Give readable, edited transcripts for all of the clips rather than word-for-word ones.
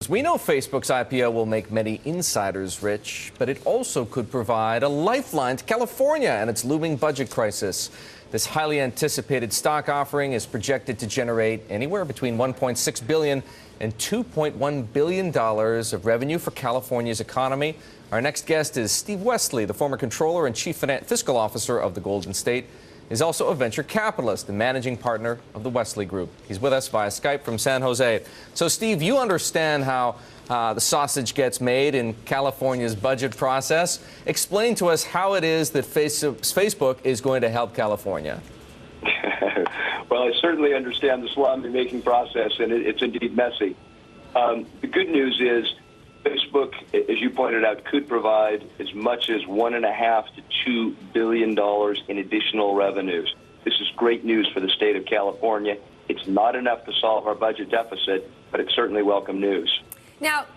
We know Facebook's IPO will make many insiders rich, but it also could provide a lifeline to California and its looming budget crisis. This highly anticipated stock offering is projected to generate anywhere between $1.6 billion and $2.1 billion of revenue for California's economy. Our next guest is Steve Wesley, the former controller and chief fiscal officer of the Golden State. He's also a venture capitalist and managing partner of the Wesley Group. He's with us via Skype from San Jose. So, Steve, you understand how the sausage gets made in California's budget process. Explain to us how it is that Facebook is going to help California. Well, I certainly understand the salami-making process, and it's indeed messy. The good news is Facebook, as you pointed out, could provide as much as $1.5 to $2 billion in additional revenues. This is great news for the state of California. It's not enough to solve our budget deficit, but it's certainly welcome news. Now,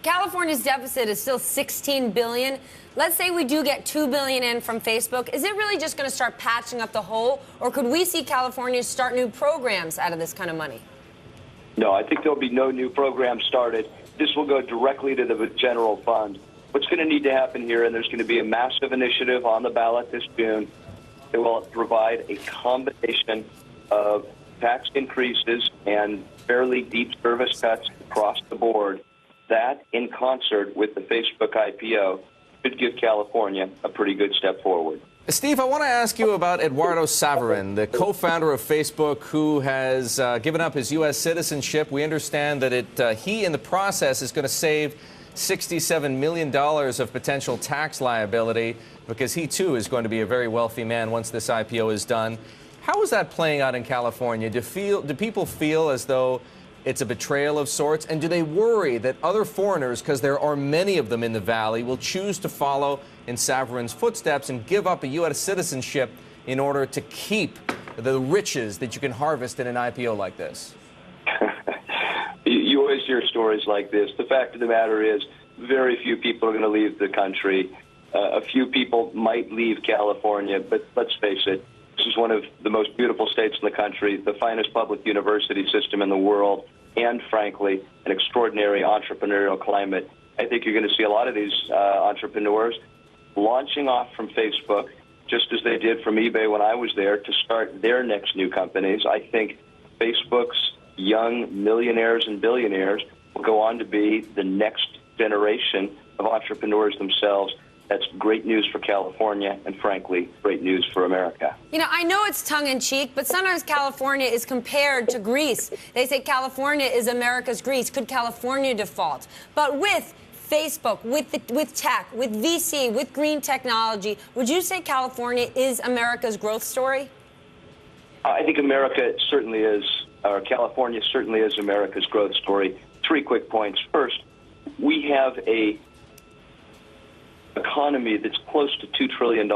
California's deficit is still $16 billion. Let's say we do get $2 billion in from Facebook. Is it really just going to start patching up the hole, or could we see California start new programs out of this kind of money? No, I think there'll be no new programs started. This will go directly to the general fund. What's going to need to happen here, and there's going to be a massive initiative on the ballot this June, it will provide a combination of tax increases and fairly deep service cuts across the board. That, in concert with the Facebook IPO, could give California a pretty good step forward. Steve, I want to ask you about Eduardo Saverin, the co-founder of Facebook, who has given up his U.S. citizenship. We understand that he, in the process, is going to save $67 million of potential tax liability because he, too, is going to be a very wealthy man once this IPO is done. How is that playing out in California? Do people feel as though it's a betrayal of sorts? And do they worry that other foreigners, because there are many of them in the Valley, will choose to follow in Saverin's footsteps and give up a U.S. citizenship in order to keep the riches that you can harvest in an IPO like this? You always hear stories like this. The fact of the matter is very few people are going to leave the country. A few people might leave California, but let's face it, this is one of the most beautiful states in the country, the finest public university system in the world, and, frankly, an extraordinary entrepreneurial climate. I think you're going to see a lot of these entrepreneurs launching off from Facebook, just as they did from eBay when I was there, to start their next new companies. I think Facebook's young millionaires and billionaires will go on to be the next generation of entrepreneurs themselves. That's great news for California and, frankly, great news for America. You know, I know it's tongue-in-cheek, but sometimes California is compared to Greece. They say California is America's Greece. Could California default? But with Facebook, with tech, with VC, with green technology, would you say California is America's growth story? I think America certainly is, or California certainly is America's growth story. 3 quick points. First, we have a economy that's close to $2 trillion.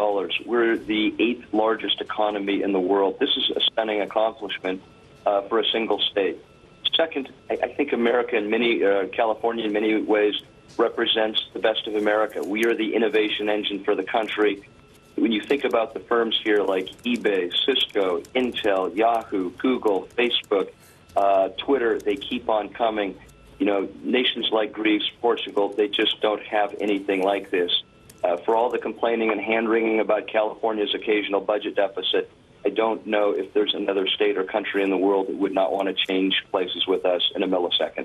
We're the 8th largest economy in the world. This is a stunning accomplishment for a single state. Second, I think America in California in many ways represents the best of America. We are the innovation engine for the country. When you think about the firms here like eBay, Cisco, Intel, Yahoo, Google, Facebook, Twitter, they keep on coming. You know, nations like Greece, Portugal, they just don't have anything like this. For all the complaining and hand-wringing about California's occasional budget deficit, I don't know if there's another state or country in the world that would not want to change places with us in a millisecond.